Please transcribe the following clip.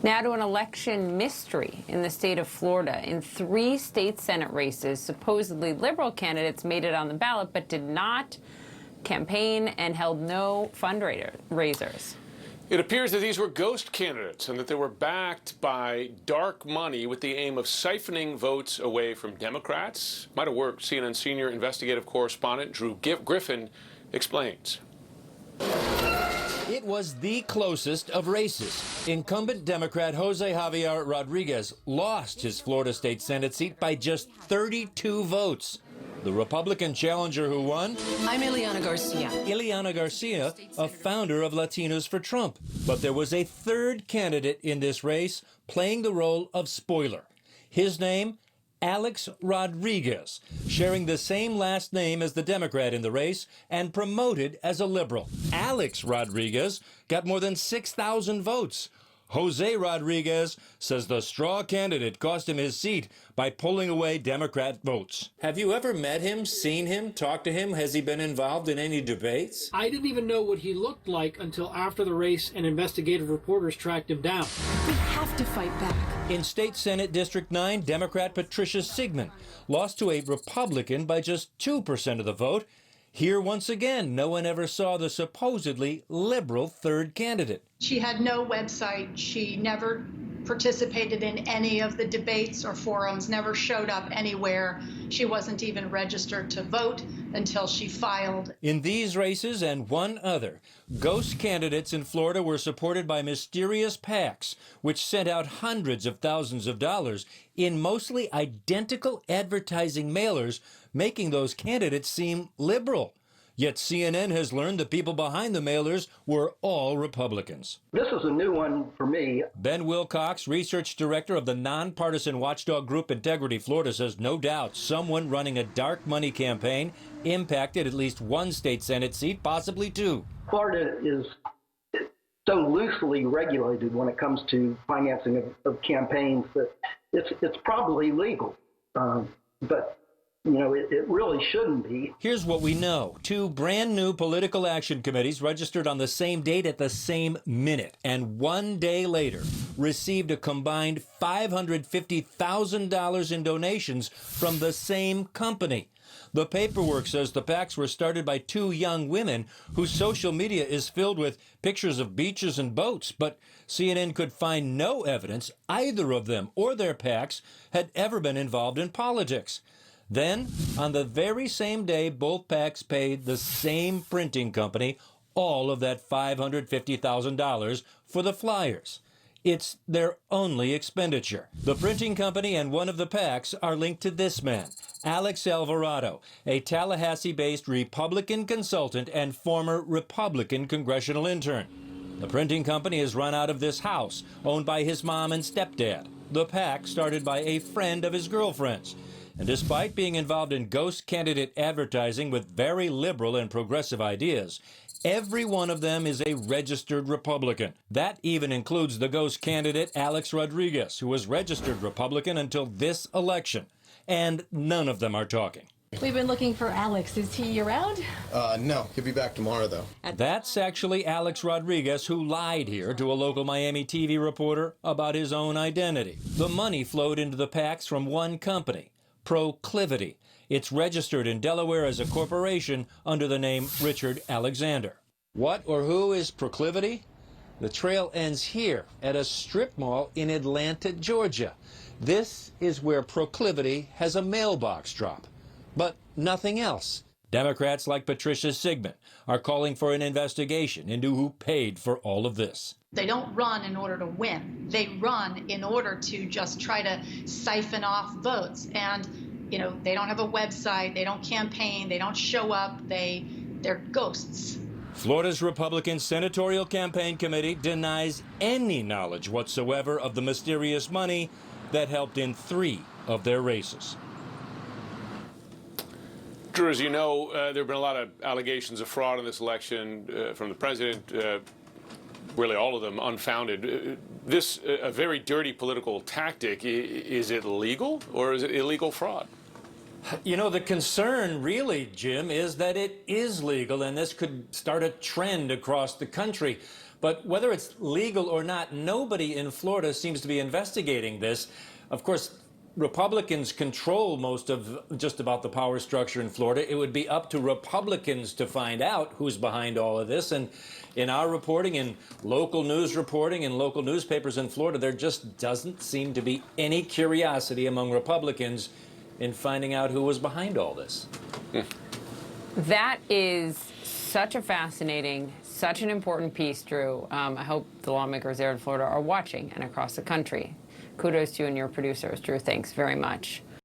Now to an election mystery in the state of Florida. In 3 state Senate races, supposedly liberal candidates made it on the ballot but did not campaign and held no fundraisers. It appears that these were ghost candidates and that they were backed by dark money with the aim of siphoning votes away from Democrats. Might have worked. CNN senior investigative correspondent Drew Griffin explains. It was the closest of races. Incumbent Democrat Jose Javier Rodriguez lost his Florida State Senate seat by just 32 votes. The Republican challenger who won? I'm Ileana Garcia. Ileana Garcia, a founder of Latinos for Trump. But there was a third candidate in this race playing the role of spoiler. His name? Alex Rodriguez, sharing the same last name as the Democrat in the race and promoted as a liberal. Alex Rodriguez got more than 6,000 votes. Jose Rodriguez says the straw candidate cost him his seat by pulling away Democrat votes. Have you ever met him, seen him, talked to him? Has he been involved in any debates? I didn't even know what he looked like until after the race and investigative reporters tracked him down. We have to fight back. In State Senate District 9, Democrat Patricia Sigmund lost to a Republican by just 2% of the vote. Here, once again, no one ever saw the supposedly liberal third candidate. She had no website. She never participated in any of the debates or forums, never showed up anywhere. She wasn't even registered to vote until she filed. In these races and one other, ghost candidates in Florida were supported by mysterious PACs, which sent out hundreds of thousands of dollars in mostly identical advertising mailers, making those candidates seem liberal. Yet CNN has learned the people behind the mailers were all Republicans. This is a new one for me. Ben Wilcox, research director of the nonpartisan watchdog group Integrity Florida, says no doubt someone running a dark money campaign impacted at least one state Senate seat, possibly 2. Florida is so loosely regulated when it comes to financing of campaigns that it's probably legal. But you know, it really shouldn't be. Here's what we know. 2 brand new political action committees registered on the same date at the same minute, and 1 day later received a combined $550,000 in donations from the same company. The paperwork says the PACs were started by 2 young women whose social media is filled with pictures of beaches and boats, but CNN could find no evidence either of them or their PACs had ever been involved in politics. Then, on the very same day, both PACs paid the same printing company all of that $550,000 for the flyers. It's their only expenditure. The printing company and one of the PACs are linked to this man, Alex Alvarado, a Tallahassee-based Republican consultant and former Republican congressional intern. The printing company is run out of this house, owned by his mom and stepdad. The PAC started by a friend of his girlfriend's. And despite being involved in ghost candidate advertising with very liberal and progressive ideas, every one of them is a registered Republican. That even includes the ghost candidate Alex Rodriguez, who was registered Republican until this election. And none of them are talking. We've been looking for Alex. Is he around? No. He'll be back tomorrow, though. That's actually Alex Rodriguez, who lied here to a local Miami TV reporter about his own identity. The money flowed into the PACs from one company, Proclivity. It's registered in Delaware as a corporation under the name Richard Alexander. What or who is Proclivity? The trail ends here at a strip mall in Atlanta, Georgia. This is where Proclivity has a mailbox drop, but nothing else. Democrats like Patricia Sigmund are calling for an investigation into who paid for all of this. They don't run in order to win. They run in order to just try to siphon off votes. And, you know, they don't have a website, they don't campaign, they don't show up, they're ghosts. Florida's Republican Senatorial Campaign Committee denies any knowledge whatsoever of the mysterious money that helped in 3 of their races. Drew, as you know, there have been a lot of allegations of fraud in this election from the president, really all of them unfounded. This, a very dirty political tactic, is it legal or is it illegal fraud? You know, the concern really, Jim, is that it is legal and this could start a trend across the country. But whether it's legal or not, nobody in Florida seems to be investigating this. Of course, Republicans control most of just about the power structure in Florida. It would be up to Republicans to find out who's behind all of this. And in our reporting, in local news reporting, in local newspapers in Florida, there just doesn't seem to be any curiosity among Republicans in finding out who was behind all this. That is such a fascinating, such an important piece, Drew. I hope the lawmakers there in Florida are watching and across the country. Kudos to you and your producers. Drew, thanks very much.